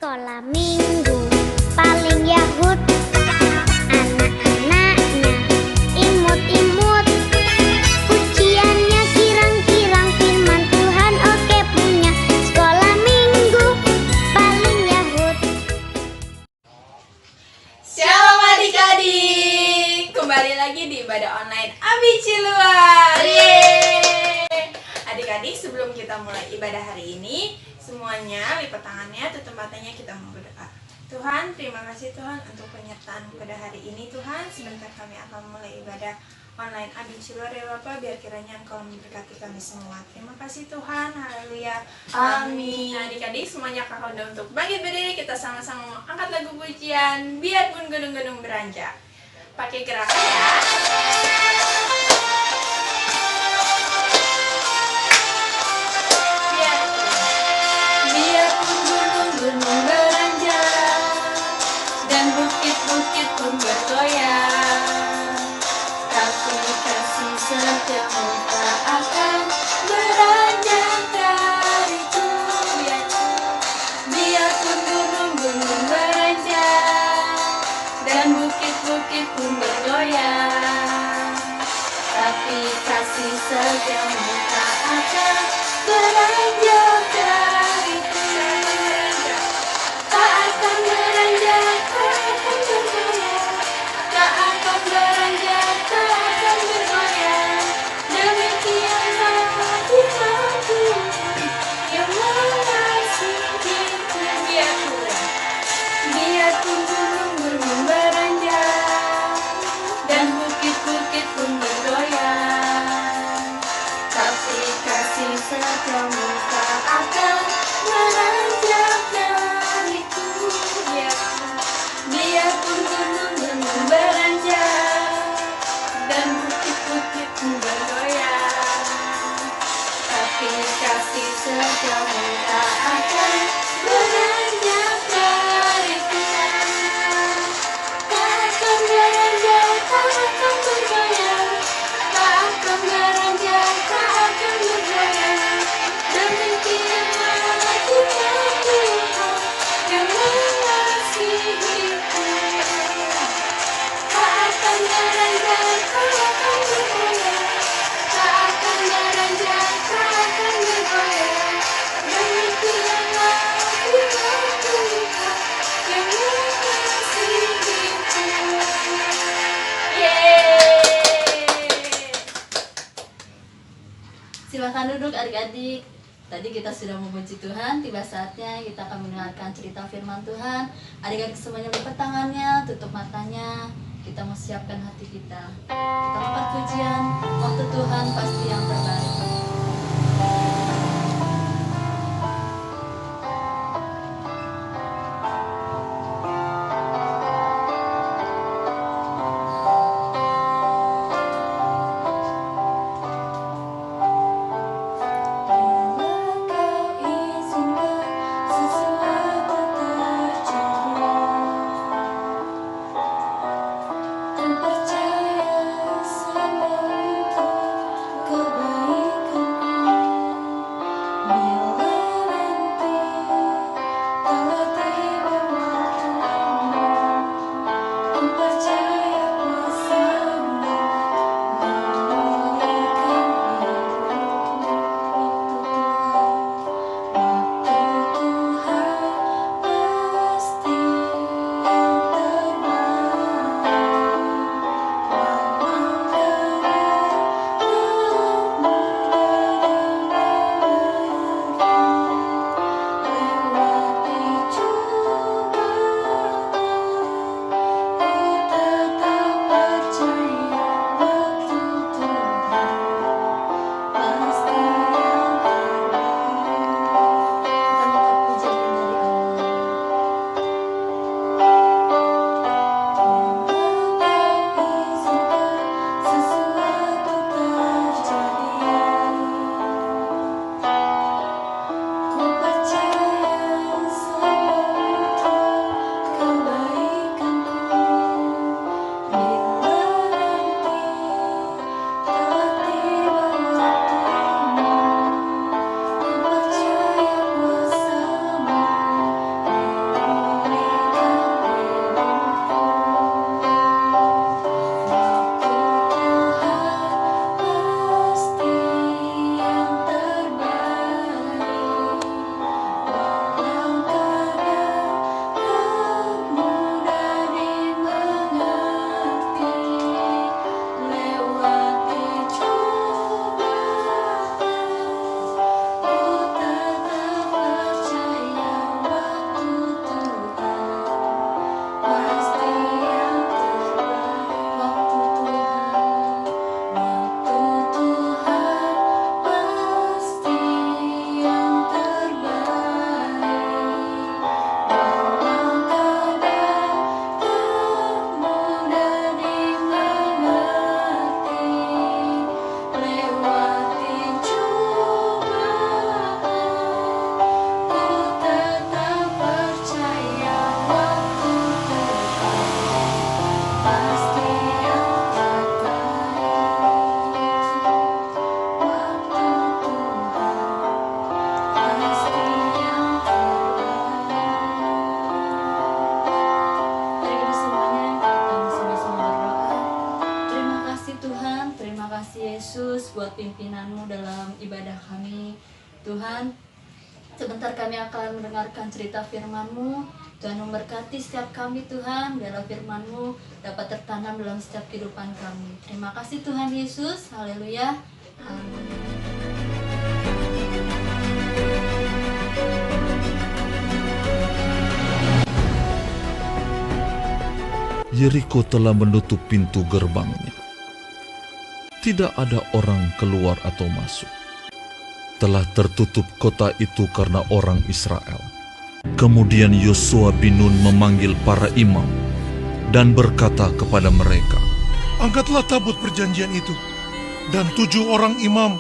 Sekolah minggu paling Yahud, anak-anaknya imut-imut, ujiannya kirang-kirang firman Tuhan. Oke, punya sekolah minggu paling Yahud. Shalom adik-adik, kembali lagi di ibadah online Abi Ciluan. Yeay. Adik-adik, sebelum kita mulai ibadah hari ini, semuanya lipat tangannya, tutup matanya, kita mau berdoa. Tuhan, terima kasih Tuhan untuk penyertaan pada hari ini. Tuhan, sebentar kami akan mulai ibadah online Abi Ciluan ya Bapak, biar kiranya Engkau memberkati kami semua. Terima kasih Tuhan, haleluya, amin. Nah, adik-adik semuanya kakak udah untuk bangkit berdiri, kita sama-sama angkat lagu pujian Biarpun Gunung-gunung Beranjak. Pakai gerakan ya. Biarpun gunung-gunung beranjak dan bukit-bukit pun bergoyang, tapi kasih setiamu tak akan beranjak dariku. Biarpun gunung-gunung beranjak dan bukit-bukit pun bergoyang, tapi kasih setiamu tak akan beranjak dariku. Tak akan beranjak, tak akan bergoyang, tak akan beranjak, tak akan bergoyang. Demikianlah firman Tuhan yang mengasihiku. Biarpun gunung-gunung beranjak dan bukit-bukit pun bergoyang, tapi kasih setiamu tak akan beranjak dariku. Biarpun gunung-gunung beranjak dan bukit-bukit pun bergoyang, tapi kasih setiamu tak akan beranjak dariku. Tak akan beranjak, tak akan bergoyang, tak akan beranjak, tak akan bergoyang. Demikianlah firman Tuhan yang mengasihiku. Tak akan beranjak, tak akan bergoyang, tak akan beranjak, tak akan bergoyang. Demikianlah firman Tuhan yang mengasihiku. Yeay. Silakan duduk adik-adik. Tadi kita sudah memuji Tuhan, tiba saatnya kita akan mendengarkan cerita firman Tuhan. Adik-adik semuanya lipat tangannya, tutup matanya. Kita mau siapkan hati kita. Kita lompat pujian, waktu Tuhan pasti yang terbaik. Dan percaya sama untuk kebaikan. pimpinan-Mu dalam ibadah kami. Tuhan, sebentar kami akan mendengarkan cerita firman-Mu. Tuhan memberkati setiap kami Tuhan, biarlah firman-Mu dapat tertanam dalam setiap kehidupan kami. Terima kasih Tuhan Yesus, haleluya, amin. Yeriko telah menutup pintu gerbangnya. Tidak ada orang keluar atau masuk. Telah tertutup kota itu karena orang Israel. Kemudian Yosua bin Nun memanggil para imam dan berkata kepada mereka, "Angkatlah tabut perjanjian itu, dan 7 orang imam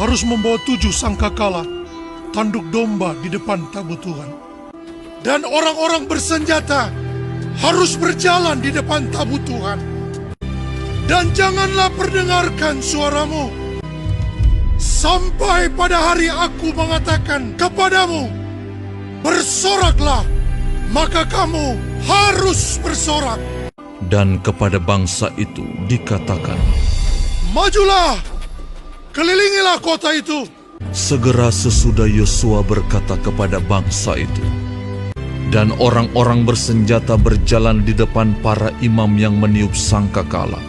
harus membawa 7 sangkakala, tanduk domba di depan tabut Tuhan. Dan orang-orang bersenjata harus berjalan di depan tabut Tuhan. Dan janganlah perdengarkan suaramu sampai pada hari aku mengatakan kepadamu, bersoraklah, maka kamu harus bersorak. dan kepada bangsa itu dikatakan, Majulah, kelilingilah kota itu." segera sesudah Yosua berkata kepada bangsa itu, dan orang-orang bersenjata berjalan di depan para imam yang meniup sangkakala.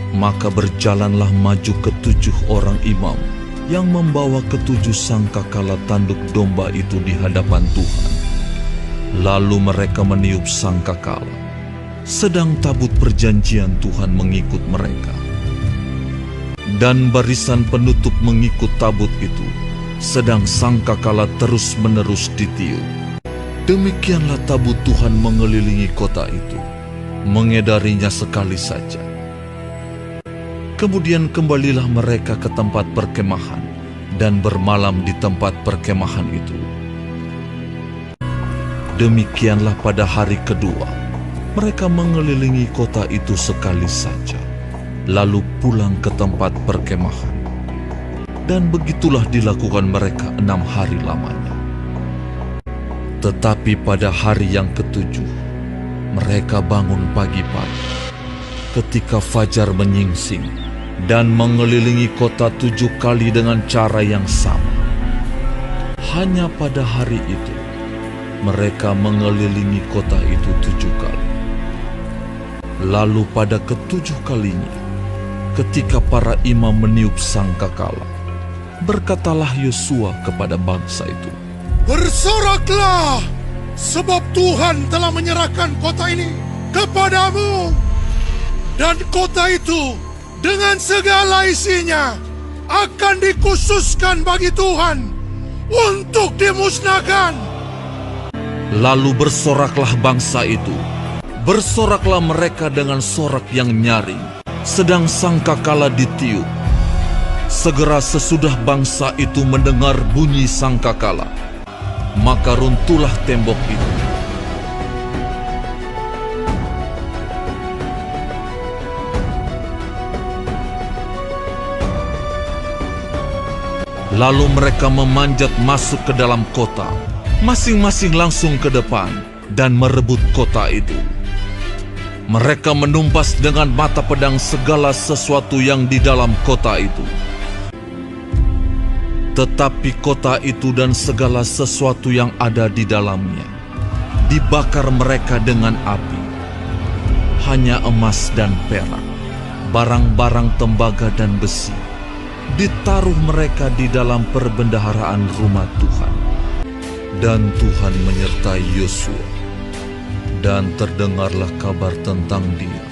Maka berjalanlah maju ke-7 orang imam yang membawa ke-7 sangkakala tanduk domba itu di hadapan Tuhan. Lalu mereka meniup sangkakala, sedang tabut perjanjian Tuhan mengikut mereka. Dan barisan penutup mengikut tabut itu, sedang sangkakala terus-menerus ditiup. Demikianlah tabut Tuhan mengelilingi kota itu, mengedarinya sekali saja. Kemudian kembalilah mereka ke tempat perkemahan dan bermalam di tempat perkemahan itu. Demikianlah pada hari kedua, mereka mengelilingi kota itu sekali saja, lalu pulang ke tempat perkemahan. Dan begitulah dilakukan mereka 6 hari lamanya. Tetapi pada hari yang ke-7, mereka bangun pagi-pagi, ketika fajar menyingsing, dan mengelilingi kota 7 kali dengan cara yang sama. Hanya pada hari itu, mereka mengelilingi kota itu 7 kali. Lalu pada ke-7 kalinya, ketika para imam meniup sangkakala, berkatalah Yosua kepada bangsa itu, Bersoraklah, sebab Tuhan telah menyerahkan kota ini kepadamu. Dan kota itu dengan segala isinya akan dikhususkan bagi Tuhan untuk dimusnahkan. Lalu bersoraklah bangsa itu. Bersoraklah mereka dengan sorak yang nyaring, sedang sangkakala ditiup. Segera sesudah bangsa itu mendengar bunyi sangkakala, maka runtuhlah tembok itu. Lalu mereka memanjat masuk ke dalam kota, masing-masing langsung ke depan dan merebut kota itu. Mereka menumpas dengan mata pedang segala sesuatu yang di dalam kota itu. Tetapi kota itu dan segala sesuatu yang ada di dalamnya dibakar mereka dengan api. Hanya emas dan perak, barang-barang tembaga dan besi, ditaruh mereka di dalam perbendaharaan rumah Tuhan. Dan Tuhan menyertai Yosua, dan terdengarlah kabar tentang dia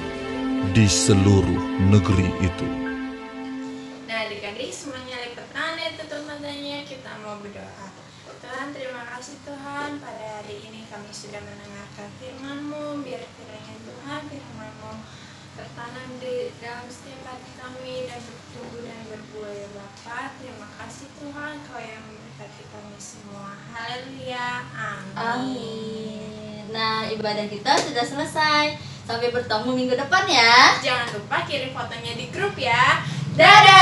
di seluruh negeri itu. Nah, adik-adik semuanya lipat tangan, tutup matanya, kita mau berdoa. Tuhan, terima kasih Tuhan, pada hari ini kami sudah mendengarkan firman-Mu. Biar kiranya Tuhan, firman-Mu tertanam di dalam setiap hati kami dan bertumbuh dan berbuah ya Bapa. Terima kasih Tuhan, Kau yang memberkati kami semua. Haleluya, amin. Amin. Nah, ibadah kita sudah selesai. Sampai bertemu minggu depan ya. Jangan lupa kirim fotonya di grup ya. Dadah!